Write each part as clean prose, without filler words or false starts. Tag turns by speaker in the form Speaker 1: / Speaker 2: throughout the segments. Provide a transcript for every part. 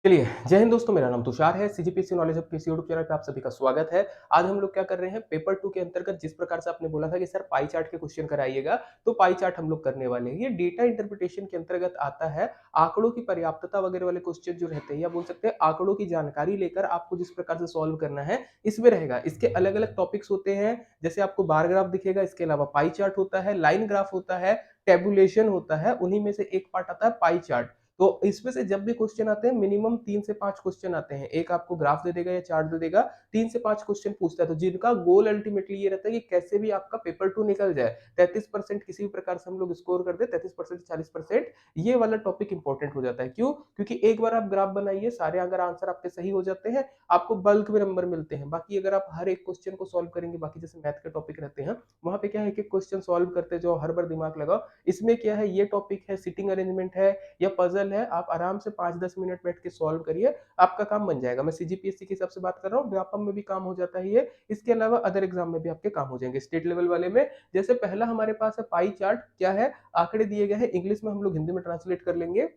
Speaker 1: चलिए, जय हिंद दोस्तों, मेरा नाम तुषार है। सीजीपीएससी नॉलेज हब के इस यूट्यूब चैनल पे आप सभी का स्वागत है। आज हम लोग क्या कर रहे हैं, पेपर 2 के अंतर्गत जिस प्रकार से आपने बोला था कि सर पाई चार्ट के क्वेश्चन कराइएगा, तो पाई चार्ट हम लोग करने वाले हैं। ये डेटा इंटरप्रिटेशन के अंतर्गत आता है। आंकड़ों की पर्याप्तता वगैरह वाले क्वेश्चन जो रहते हैं, या बोल सकते हैं आंकड़ों की जानकारी लेकर आपको जिस प्रकार से सॉल्व करना है, इसमें रहेगा। इसके अलग-अलग टॉपिक्स होते हैं, जैसे आपको बार ग्राफ दिखेगा, इसके अलावा पाई चार्ट होता है, लाइन ग्राफ होता है, टेबुलेशन होता है, उन्हीं में से एक पार्ट आता है पाई चार्ट। तो इसमें से जब भी क्वेश्चन आते हैं, मिनिमम 3 से 5 क्वेश्चन आते हैं। एक आपको ग्राफ दे देगा या चार्ट दे देगा, 3 से 5 क्वेश्चन पूछता है, तो जिनका गोल अल्टीमेटली ये रहता है कि कैसे भी आपका पेपर 2 निकल जाए। 33% किसी भी प्रकार से हम लोग स्कोर कर दे, 33% से 40%, ये वाला टॉपिक इंपॉर्टेंट हो जाता है। क्यों? क्योंकि एक बार आप ग्राफ बनाइए, सारे अगर आंसर आपके सही हो जाते हैं, आपको बल्क में नंबर मिलते हैं। बाकी अगर आप हर एक क्वेश्चन को सॉल्व करेंगे, बाकी जैसे मैथ के टॉपिक रहते हैं, वहां पे क्या है, एक-एक क्वेश्चन सॉल्व करते जाओ, हर बार दिमाग लगाओ। इसमें क्या है, ये टॉपिक है, सिटिंग अरेंजमेंट है या पजल है, आप आराम से 5-10 मिनट बैठ के सॉल्व करिए, आपका काम बन जाएगा। मैं सीजीपीएससी के हिसाब से बात कर रहा हूँ, व्यापम में भी काम हो जाता है ये। इसके अलावा अदर एग्जाम में भी आपके काम हो जाएंगे, स्टेट लेवल वाले में। जैसे पहला हमारे पास है पाई चार्ट। क्या है? आंकड़े दिए गए हैं, इंग्लिश में हम लोग हिंदी में ट्रांसलेट कर लेंगे।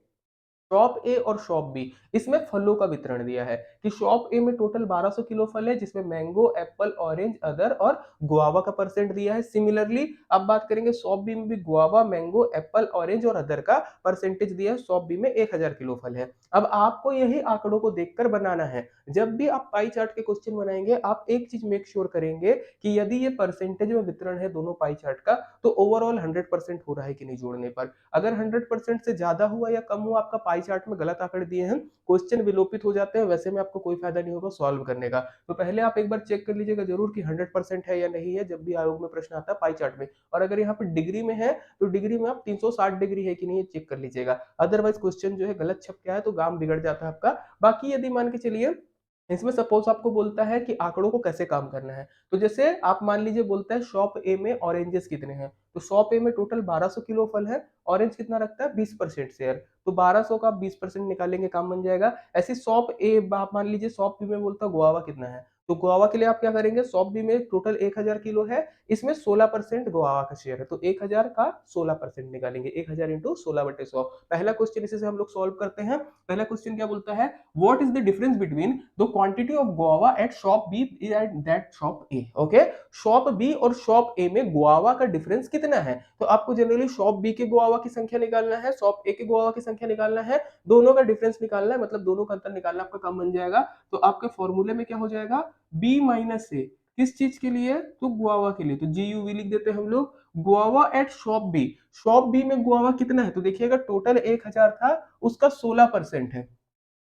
Speaker 1: शॉप ए और शॉप बी, इसमें फलों का वितरण दिया है कि शॉप ए में टोटल 1200 किलो फल है, जिसमें मैंगो, एप्पल, ऑरेंज, अदर और गुआवा का परसेंट दिया है। सिमिलरली अब बात करेंगे शॉप बी में भी गुआवा, मैंगो, एप्पल, ऑरेंज और अदर का परसेंटेज दिया है। शॉप बी में 1000 किलो फल है। अब आपको यही आंकड़ों को देखकर बनाना है। जब भी आप पाई चार्ट के क्वेश्चन बनाएंगे, आप एक चीज मेक श्योर करेंगे कि यदि ये परसेंटेज में वितरण है दोनों पाई चार्ट का, तो ओवरऑल 100% हो रहा है कि नहीं जोड़ने पर। अगर 100% से ज्यादा हुआ या कम हुआ, आपका पाई चार्ट में गलत आंकड़े दिए हैं, क्वेश्चन विलोपित हो जाते हैं, वैसे में आपको कोई फायदा नहीं होगा सॉल्व करने का। तो पहले आप एक बार चेक कर लीजिएगा जरूर कि 100% है या नहीं है, जब भी आयोग में प्रश्न आता है पाई चार्ट में। और अगर यहाँ पे डिग्री में है, तो डिग्री में आप 360 डिग्री है कि नहीं, चेक कर लीजिएगा। अदरवाइज क्वेश्चन जो है गलत छप गया है तो काम बिगड़ जाता है आपका। बाकी यदि मान के चलिए, इसमें सपोज आपको बोलता है कि आंकड़ों को कैसे काम करना है, तो जैसे आप मान लीजिए बोलता है शॉप ए में ऑरेंजेस कितने हैं, तो शॉप ए में टोटल 1200 किलो फल है, ऑरेंज कितना रखता है 20% शेयर, तो 1200 का 20% निकालेंगे, काम बन जाएगा। ऐसे शॉप ए, आप मान लीजिए शॉप बी में बोलता है गुआवा कितना है, तो गुआवा के लिए आप क्या करेंगे, शॉप बी में टोटल 1000 किलो है, इसमें 16% गुआवा का शेयर है, तो 1000 का 16% निकालेंगे, 1000 इंटू 16/100। पहला क्वेश्चन इसी से हम लोग सॉल्व करते हैं। पहला क्वेश्चन क्या बोलता है, what is the difference between the quantity of guava at shop B at that shop A. Okay, shop B और शॉप ए में गुआवा का डिफरेंस कितना है, तो आपको जनरली शॉप बी के गुआवा की संख्या निकालना है, शॉप ए के गुआवा की संख्या निकालना है, दोनों का डिफरेंस निकालना है, मतलब दोनों का अंतर निकालना, आपका काम बन जाएगा। तो आपके फॉर्मूले में क्या हो जाएगा, बी माइनस ए, किस चीज के लिए, तो गुआवा के लिए, तो जी यू वी लिख देते हैं हम लोग। Guava at shop B, shop B में गुआवा कितना है, तो देखिएगा टोटल 1000 था, उसका 16% है,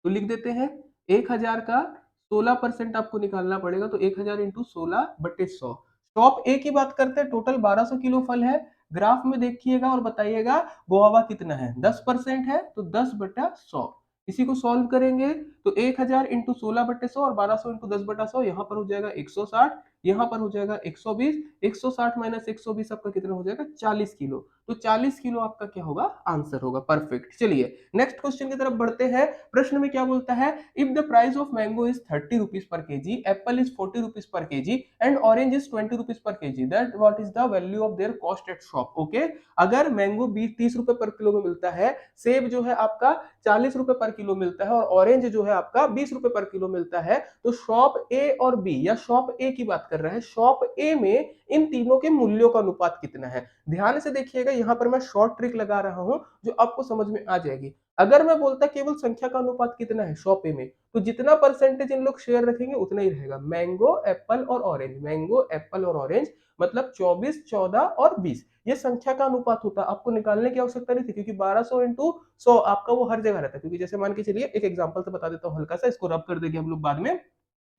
Speaker 1: तो लिख देते हैं 1000 का 16% आपको निकालना पड़ेगा, तो 1000 इंटू 16/100। टॉप ए की बात करते हैं, टोटल 1200 किलो फल है, ग्राफ में देखिएगा और बताइएगा गुआवा कितना है, 10% है, तो 10/100। इसी को सॉल्व करेंगे तो 1000 इंटू 16/100 और 1200 इंटू 10/100, यहाँ पर हो जाएगा 160, यहाँ पर हो जाएगा 120, 160 माइनस 120 आपका कितना हो जाएगा, 40 किलो। तो 40 किलो आपका क्या होगा, आंसर होगा। परफेक्ट। चलिए नेक्स्ट क्वेश्चन की तरफ बढ़ते हैं। प्रश्न में क्या बोलता है, if the price of mango is 30 rupees per KG, Apple is 40 rupees per KG and orange is 20 rupees per KG, that what is the value of their cost at shop. Okay, अगर mango 30 रुपए पर kilo में मिलता है, सेब जो है आपका 40 रुपए पर किलो मिलता है, और ऑरेंज जो है आपका 20 रुपए पर किलो मिलता है, तो शॉप ए और बी, या शॉप ए की बात कर रहे हैं, शॉप ए में इन तीनों के मूल्यों का अनुपात कितना है। ध्यान से देखिएगा, यहां पर मैं शॉर्ट ट्रिक लगा रहा हूं जो आपको समझ में आ जाएगी। अगर मैं बोलता केवल संख्या का अनुपात कितना है शॉप ए में, तो जितना परसेंटेज इन लोग शेयर रखेंगे उतना ही रहेगा, मैंगो, एप्पल और ऑरेंज, मैंगो, एप्पल और ऑरेंज, मतलब 24, 14 और 20, ये संख्या का अनुपात होता है। आपको निकालने की आवश्यकता नहीं थी, क्योंकि 1200 इंटू 100 आपका वो हर जगह रहता है। क्योंकि जैसे मान के चलिए, एक एग्जांपल से बता देता हूँ हल्का सा, इसको रब कर देंगे हम लोग बाद में।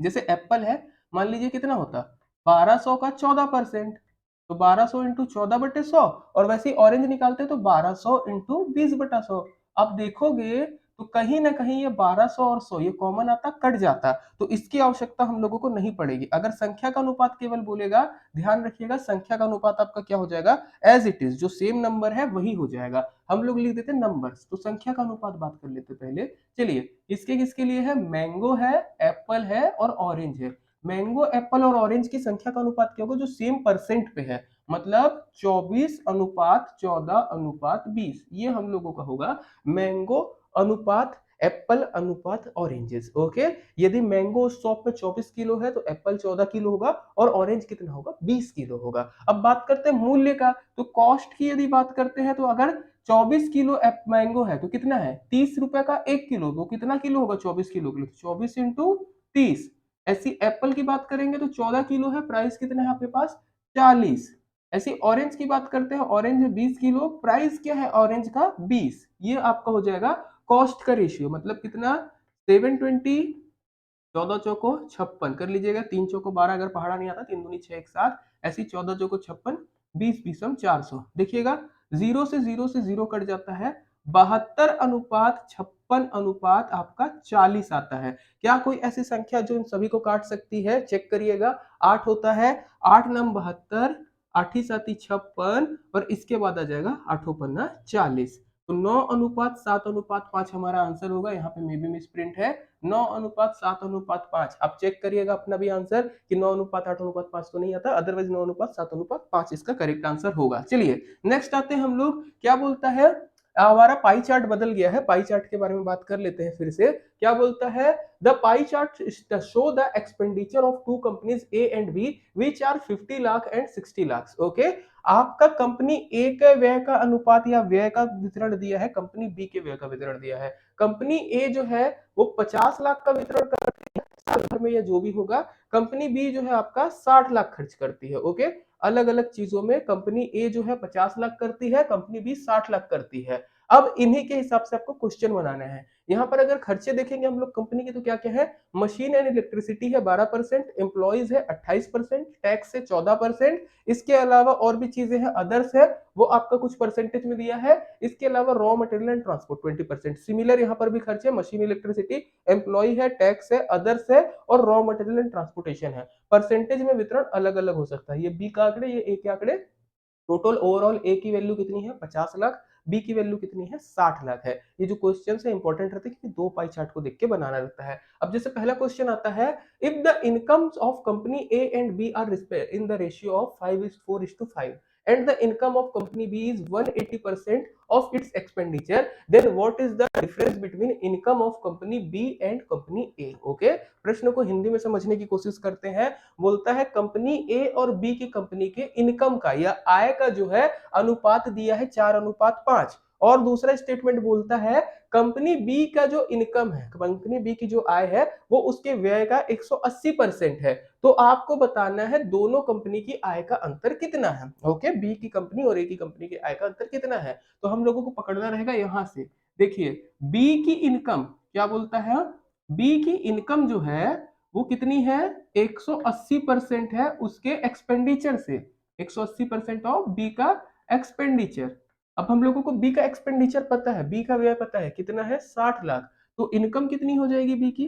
Speaker 1: जैसे एप्पल है, मान लीजिए कितना होता, 1200 का 14%, तो 1200 इंटू 14/100, और वैसे ही ऑरेंज निकालते तो 1200 इंटू 20/100। आप देखोगे तो कहीं ना कहीं ये 1200 और 100 ये कॉमन आता, कट जाता, तो इसकी आवश्यकता हम लोगों को नहीं पड़ेगी। अगर संख्या का अनुपात केवल बोलेगा, ध्यान रखिएगा, संख्या का अनुपात आपका क्या हो जाएगा, एज इट इज, जो सेम नंबर है वही हो जाएगा। हम लोग लिख देते नंबर्स, तो संख्या का अनुपात बात कर लेते पहले। चलिए, इसके किसके लिए है, मैंगो है, एप्पल है और ऑरेंज है। मैंगो, एप्पल और ऑरेंज की संख्या का अनुपात क्या होगा, जो सेम परसेंट पे है, मतलब 24/14/20, ये हम लोगों का होगा मैंगो अनुपात एप्पल अनुपात ऑरेंजेस। ओके, यदि मैंगो उस शॉप में 24 किलो है तो एप्पल 14 किलो होगा और ऑरेंज कितना होगा, 20 किलो होगा। अब बात करते हैं मूल्य का, तो कॉस्ट की यदि बात करते हैं तो अगर 24 किलो मैंगो है तो कितना है, 30 रुपए का 1 किलो, तो कितना किलो होगा, 24 किलो किलो, 24 इंटू 30। ऐसी एप्पल की बात करेंगे तो 14 किलो है, प्राइस कितना है आपके पास, 40। ऐसी ऑरेंज की बात करते हैं, ऑरेंज है 20 किलो, प्राइस क्या है ऑरेंज का, 20। ये आपका हो जाएगा कॉस्ट का रेशियो, मतलब कितना, 720, 14 चौको 56 कर लीजिएगा, 3 चौको 12, अगर पहाड़ा नहीं आता 3 दूनी 6 एक साथ, ऐसी 14 चौको 56, 20 बीसम 400। देखिएगा जीरो से जीरो कट जाता है, 72 अनुपात 56 अनुपात आपका 40 आता है। क्या कोई ऐसी संख्या जो इन सभी को काट सकती है, चेक करिएगा। 8 होता है, 8 नम 72, 8 ही 7 56, और इसके बाद आ जाएगा 8 पन्ना 40। तो 9 अनुपात 7 अनुपात 5 हमारा आंसर होगा। यहाँ पे मे बी मिस प्रिंट है, 9 अनुपात 7 अनुपात 5। आप चेक करिएगा अपना भी आंसर कि 9 अनुपात 8 अनुपात 5 तो नहीं आता, अदरवाइज 9 अनुपात 7 अनुपात 5 इसका करेक्ट आंसर होगा। चलिए नेक्स्ट आते हैं हम लोग, क्या बोलता है, हमारा पाई चार्ट बदल गया है, पाई चार्ट के बारे में बात कर लेते हैं फिर से। क्या बोलता है, the pie chart show the expenditure of two companies A and B which are 50 lakh and 60 lakh. Okay, आपका कंपनी ए के व्यय का अनुपात या व्यय का वितरण दिया है, कंपनी बी के व्यय का वितरण दिया है। कंपनी ए जो है वो 50 लाख का वितरण करती है साल भर में या जो भी होगा, कंपनी बी जो है आपका 60 लाख खर्च करती है। ओके, अलग अलग चीजों में कंपनी ए जो है 50 लाख करती है, कंपनी बी 60 लाख करती है। अब इन्हीं के हिसाब से आपको क्वेश्चन बनाना है। यहाँ पर अगर खर्चे देखेंगे हम लोग कंपनी के, तो क्या क्या है, मशीन एंड इलेक्ट्रिसिटी है 12%, एम्प्लॉइज है 28%, टैक्स है 14%, इसके अलावा और भी चीजें हैं, अदर्स है, वो आपका कुछ परसेंटेज में दिया है। इसके अलावा raw material and transport 20%। Similar यहाँ पर भी खर्चे, मशीन इलेक्ट्रिसिटी, एम्प्लॉय है, टैक्स है, अदर्स है, और रॉ मटेरियल एंड ट्रांसपोर्टेशन है। परसेंटेज में वितरण अलग अलग हो सकता है, ये बी का आंकड़े, ये ए के आंकड़े। टोटल ओवरऑल ए की वैल्यू कितनी है, 50 लाख, बी की वैल्यू कितनी है, 60 लाख है। ये जो क्वेश्चन है इंपॉर्टेंट रहते हैं क्योंकि दो पाई चार्ट को देख के बनाना रहता है। अब जैसे पहला क्वेश्चन आता है, if the incomes of company A and B are in the ratio of 5:4:5 and the income of company B is 180% of its expenditure, then what is the difference between income of company B and company A? Okay, प्रश्न को हिंदी में समझने की कोशिश करते हैं। बोलता है कंपनी ए और बी की कंपनी के इनकम का या आय का जो है अनुपात दिया है 4:5, और दूसरा स्टेटमेंट बोलता है कंपनी बी का जो इनकम है, कंपनी बी की जो आय है वो उसके व्यय का 180% है। तो आपको बताना है दोनों कंपनी की आय का अंतर कितना है। ओके, बी की कंपनी और ए की कंपनी की आय का अंतर कितना है, तो हम लोगों को पकड़ना रहेगा यहां से। देखिए बी की इनकम क्या बोलता है, बी की इनकम जो है वो कितनी है, 180% है उसके एक्सपेंडिचर से, 180% ऑफ बी का एक्सपेंडिचर। अब हम लोगों को बी का एक्सपेंडिचर पता है, बी का व्यय पता है कितना है, 60 लाख। तो इनकम कितनी हो जाएगी बी की,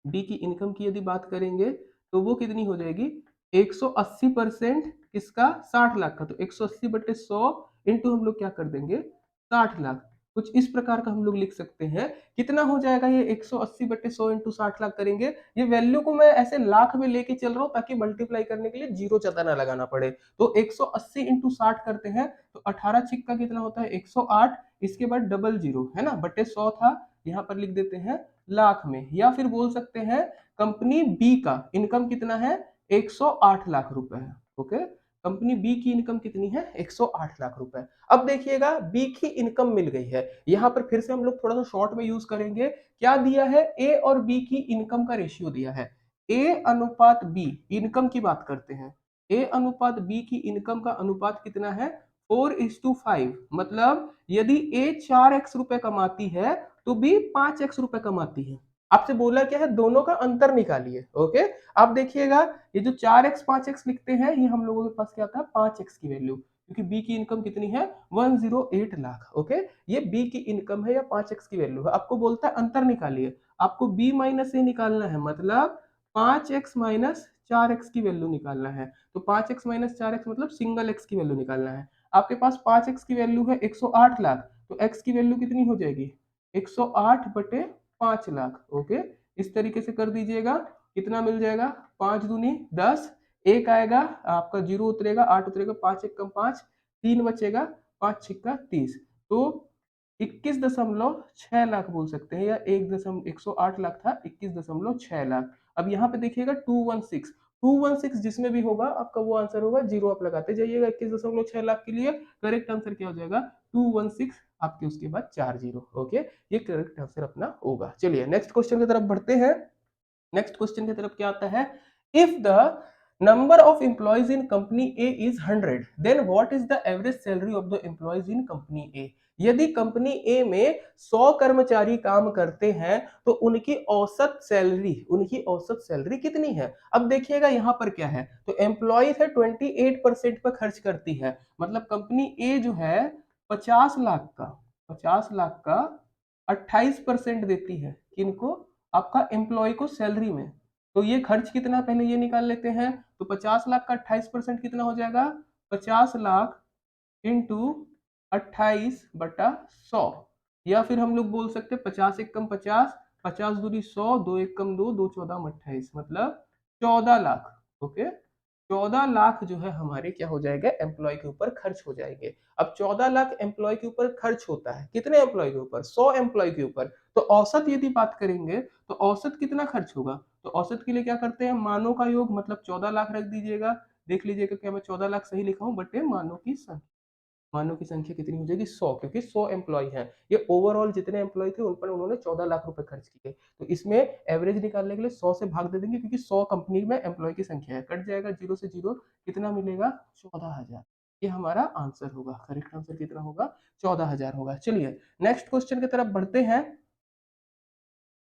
Speaker 1: बी की इनकम की यदि बात करेंगे तो वो कितनी हो जाएगी, 180% किसका, 60 लाख का, तो 180/100 इंटू हम लोग क्या कर देंगे, 60 लाख। कुछ इस प्रकार का हम लोग लिख सकते हैं। कितना हो जाएगा ये 180/100 इंटू 60 लाख करेंगे, ये वैल्यू को मैं ऐसे लाख में लेके चल रहा हूं ताकि मल्टीप्लाई करने के लिए जीरो ज्यादा ना लगाना पड़े। तो 180 इंटू 60 करते हैं तो 18 छिक्का कितना होता है, 108, इसके बाद डबल जीरो है ना, बटे 100 था, यहाँ पर लिख देते हैं लाख में। या फिर बोल सकते हैं कंपनी बी का इनकम कितना है, 108 लाख रुपए है। ओके, कंपनी बी की इनकम कितनी है, 108 लाख रुपए। अब देखिएगा बी की इनकम मिल गई है, यहां पर फिर से हम लोग थोड़ा सा शॉर्ट में यूज करेंगे। क्या दिया है, ए और बी की इनकम का रेशियो दिया है, ए अनुपात बी, इनकम की बात करते हैं, ए अनुपात बी की इनकम का अनुपात कितना है, 4:5। मतलब यदि ए 4x रुपए कमाती है तो बी 5x रुपए कमाती है। आपसे बोला क्या है, दोनों का अंतर निकालिए। ओके, आप देखिएगा ये जो 4x 5x लिखते हैं, ये हम लोगों के पास क्या आता है, 5x की वैल्यू, क्योंकि बी की इनकम कितनी है, 108 लाख। ओके, ये बी की इनकम है या 5x की वैल्यू है। आपको बोलता है अंतर निकालिए, आपको b माइनस ए निकालना है, मतलब 5x माइनस 4x की वैल्यू निकालना है। तो 5x माइनस 4x मतलब सिंगल x की वैल्यू निकालना है। आपके पास 5x की वैल्यू है 108 लाख, तो x की वैल्यू कितनी हो जाएगी, 108/5 लाख। ओके, इस तरीके से कर दीजिएगा, कितना मिल जाएगा, 5 दूनी 10, एक आएगा आपका, जीरो उतरेगा, 8 उतरेगा, 5 एक कम 5, 3 बचेगा, 5 छिक्का 30। तो 21.6 लाख बोल सकते हैं, या 108 लाख था, 21.6 लाख। अब यहाँ पे देखिएगा 216 जिसमें भी होगा आपका वो आंसर होगा, जीरो आप लगाते जाइएगा 21.6 लाख के लिए। करेक्ट आंसर क्या हो जाएगा, 216 आपके उसके बाद 4 जीरो। ओके, ये करेक्ट आंसर अपना होगा। चलिए नेक्स्ट क्वेश्चन की तरफ बढ़ते हैं। नेक्स्ट क्वेश्चन की तरफ क्या आता है, if the number of employees in company A is 100, then what is the average salary of the employees in company A. यदि कंपनी ए में 100 कर्मचारी काम करते हैं तो उनकी औसत सैलरी कितनी है। अब देखिएगा यहाँ पर क्या है, तो एम्प्लॉय है 28% पर खर्च करती है, मतलब कंपनी ए जो है 50 लाख का 28% देती है, किनको, आपका एम्प्लॉय को सैलरी में। तो ये खर्च कितना, पहले ये निकाल लेते हैं। तो 50 लाख का 28% कितना हो जाएगा, 50 लाख इंटू 28/100, या फिर हम लोग बोल सकते हैं 50 एक कम 50, 50 दूनी 100, 2 एक कम 2, 2 14 28, मतलब 14 लाख। ओके, 14 लाख जो है हमारे क्या हो जाएगा, एम्प्लॉय के ऊपर खर्च हो जाएंगे। अब 14 लाख एम्प्लॉय के ऊपर खर्च होता है, कितने एम्प्लॉय के ऊपर, 100 एम्प्लॉय के ऊपर। तो औसत यदि बात करेंगे तो औसत कितना खर्च होगा, तो औसत के लिए क्या करते हैं, मानों का योग, मतलब 14 लाख रख दीजिएगा। देख लीजिएगा क्या मैं 14 लाख सही लिखा हूं, बटे मानों की संख्या कितनी हो जाएगी, 100, क्योंकि 100 एम्प्लॉय हैं। ये ओवरऑल जितने एम्प्लॉय थे उन पर उन्होंने 14 लाख रुपए खर्च किए। तो इसमें एवरेज निकालने के लिए 100 से भाग दे देंगे, क्योंकि 100 कंपनी में एम्प्लॉय की संख्या है, कट जाएगा जीरो से जीरो, कितना मिलेगा, 14,000। ये हमारा आंसर होगा, करेक्ट आंसर कितना होगा, 14,000 होगा। चलिए नेक्स्ट क्वेश्चन की तरफ बढ़ते हैं।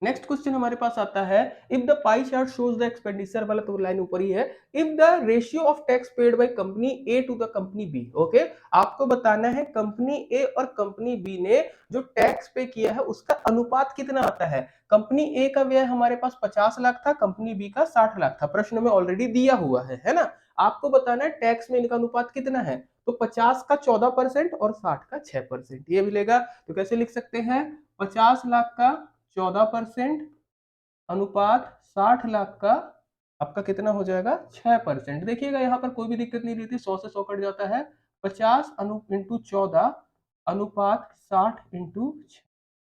Speaker 1: नेक्स्ट क्वेश्चन हमारे पास आता है, if the pie chart shows the expenditure वाला, तो लाइन ऊपर ही है, if the ratio of tax paid by company A to the company B. Okay, आपको बताना है कंपनी ए और कंपनी बी ने जो टैक्स पे किया है उसका अनुपात कितना आता है। कंपनी ए का व्यय हमारे पास 50 लाख था, कंपनी बी का 60 लाख था, प्रश्न में ऑलरेडी दिया हुआ है ना। आपको बताना है टैक्स में इनका अनुपात कितना है, तो 50 का 14% और 60 का 6%, ये मिलेगा। तो कैसे लिख सकते हैं, 50 लाख का 14% अनुपात 60 लाख का आपका कितना हो जाएगा, 6%। देखिएगा यहाँ पर कोई भी दिक्कत नहीं रहती, 100 से 100 कट जाता है। 50 इंटू 14 अनुपात 60 इंटू 6,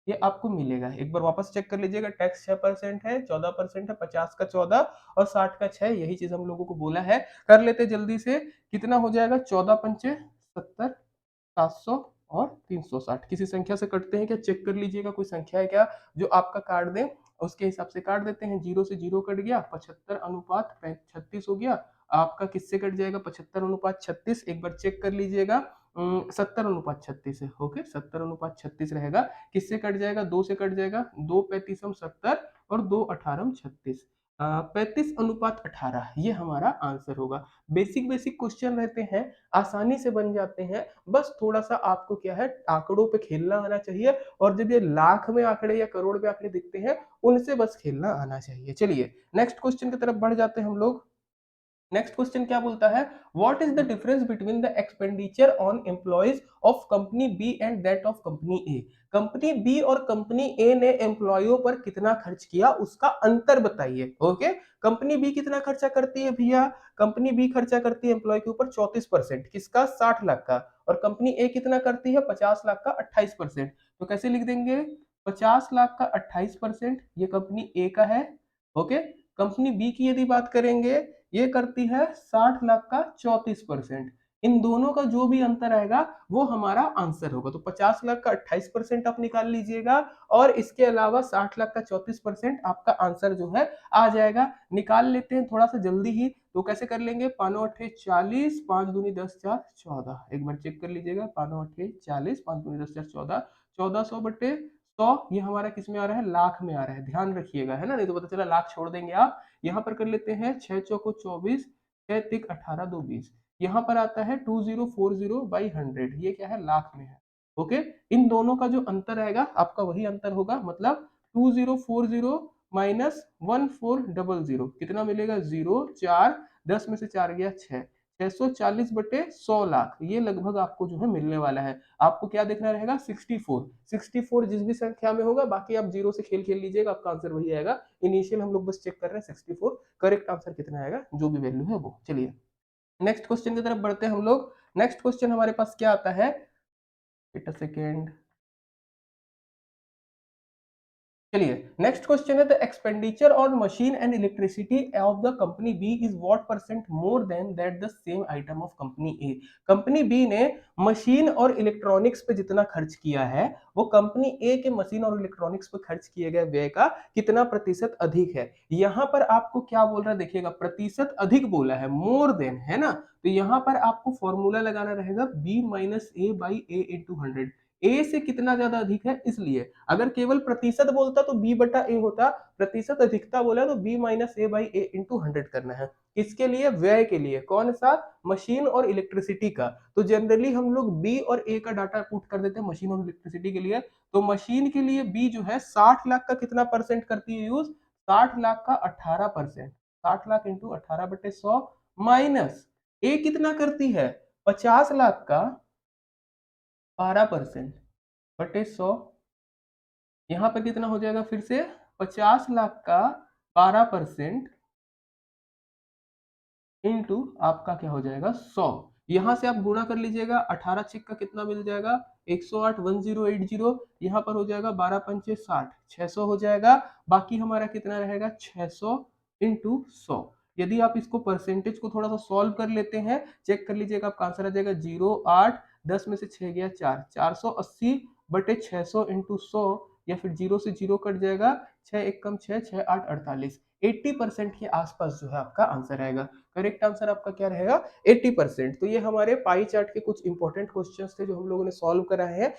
Speaker 1: ये आपको मिलेगा। एक बार वापस चेक कर लीजिएगा, टैक्स 6% है, 14% है, 50 का 14 और 60 का 6, यही चीज हम लोगों को बोला है। कर लेते जल्दी से, कितना हो जाएगा, 14 पंचे 70, 700 और 360, किसी संख्या से कटते हैं क्या, चेक कर लीजिएगा कोई संख्या है क्या जो आपका काट दें, उसके हिसाब से काट देते हैं। जीरो से जीरो कट गया, 75 अनुपात 36 हो गया। आपका किससे कट जाएगा, 75 अनुपात 36, एक बार चेक कर लीजिएगा। 70 अनुपात 36 है, ओके, 70 अनुपात 36 रहेगा। किससे कट जाएगा, दो से कट जाएगा, 2 35 70 और 2 18 36, 35 अनुपात 18, ये हमारा आंसर होगा। बेसिक बेसिक क्वेश्चन रहते हैं, आसानी से बन जाते हैं, बस थोड़ा सा आपको क्या है, आंकड़ों पे खेलना आना चाहिए, और जब ये लाख में आंकड़े या करोड़ में आंकड़े दिखते हैं उनसे बस खेलना आना चाहिए। चलिए नेक्स्ट क्वेश्चन की तरफ बढ़ जाते हैं हम लोग। नेक्स्ट क्वेश्चन क्या बोलता है, what is the difference between the expenditure on employees of company B and that of company A. Company B और कंपनी ए ने एम्प्लॉयों पर कितना खर्च किया, उसका अंतर बताइए। ओके, कंपनी बी कितना खर्चा करती है भैया, कंपनी बी खर्चा करती है एम्प्लॉय के ऊपर 34%, किसका, 60 लाख का, और कंपनी ए कितना करती है, 50 लाख का 28%। तो कैसे लिख देंगे, 50 लाख का 28% ये कंपनी ए का है। ओके, कंपनी बी की यदि बात करेंगे, ये करती है 60 लाख का 34%। इन दोनों का जो भी अंतर आएगा वो हमारा आंसर होगा। तो 50 लाख का 28% आप निकाल लीजिएगा, और इसके अलावा 60 लाख का 34% आपका आंसर जो है आ जाएगा। निकाल लेते हैं थोड़ा सा जल्दी ही, तो कैसे कर लेंगे, 5×8 = 40, 5×2 = 10, 4 14, एक बार चेक कर लीजिएगा, 5×8 = 40, 5×2 = 10, 14, 1400/100, ये हमारा किस में आ रहा है, लाख में आ रहा है, ध्यान रखिएगा, है ना, नहीं तो पता चला लाख छोड़ देंगे आप। यहाँ पर कर लेते हैं 6×4 = 24, 6×3 = 18, 2 20, यहाँ पर आता है 2040/100, ये क्या है, लाख में है। ओके, इन दोनों का जो अंतर आएगा आपका वही अंतर होगा, मतलब 2040 माइनस 1400, कितना मिलेगा, 0 4, 10 में से 4 गया 6, 640/100 लाख, ये लगभग आपको जो है मिलने वाला है। आपको क्या देखना रहेगा, 64 जिस भी संख्या में होगा, बाकी आप जीरो से खेल खेल लीजिएगा, आपका आंसर वही आएगा। इनिशियल हम लोग बस चेक कर रहे हैं 64, करेक्ट आंसर कितना आएगा, जो भी वैल्यू है वो। चलिए नेक्स्ट क्वेश्चन की तरफ बढ़ते हैं हम लोग। नेक्स्ट क्वेश्चन हमारे पास क्या आता है, वेट अ सेकेंड, चलिए नेक्स्ट क्वेश्चन है the expenditure on machine and electricity of the company B is what percent more than that the same item of company A. Company B ने machine और electronics पे जितना खर्च किया है वो कंपनी ए के मशीन और इलेक्ट्रॉनिक्स पे खर्च किए गए व्यय का कितना प्रतिशत अधिक है। यहाँ पर आपको क्या बोल रहा है देखिएगा, प्रतिशत अधिक बोला है, मोर देन है ना, तो यहाँ पर आपको फॉर्मूला लगाना रहेगा B minus A by A into 100। A से कितना ज्यादा अधिक है, इसलिए अगर केवल प्रतिशत बोलता तो b बटा ए होता, प्रतिशत अधिकता बोला तो b minus A by A into 100 करना है। किसके लिए, व्यय के लिए, कौन सा, मशीन और इलेक्ट्रिसिटी का। तो जनरली हम लोग b और a का डाटा पुट कर देते हैं मशीन और इलेक्ट्रिसिटी के लिए। तो मशीन के लिए b जो है 60 लाख का कितना परसेंट करती है यूज, 60 लाख का 18%, 60 लाख इंटू 18/100 माइनस ए कितना करती है 50 लाख का 12% बटे 100। यहाँ पे कितना हो जाएगा फिर से, 50 लाख का 12% इंटू आपका क्या हो जाएगा 100। यहाँ से आप गुणा कर लीजिएगा, 18 छेक का कितना मिल जाएगा 108, 1080। यहाँ पर हो जाएगा 12 पंचे 60, 600 हो जाएगा। बाकी हमारा कितना रहेगा 600 इंटू 100। यदि आप इसको परसेंटेज को थोड़ा सा सॉल्व कर लेते हैं, चेक कर लीजिएगा, आपका आंसर आ जाएगा 08, 10 में से 6 गया 4, 480 बटे 600 इंटू 100, या फिर 0 से 0 कट जाएगा, 6 एक कम 6, 6 8 48, 80% के आसपास जो है आपका आंसर आएगा। करेक्ट आंसर आपका क्या रहेगा 80%। तो ये हमारे पाई चार्ट के कुछ इंपॉर्टेंट क्वेश्चंस थे जो हम लोगों ने सॉल्व कराए हैं।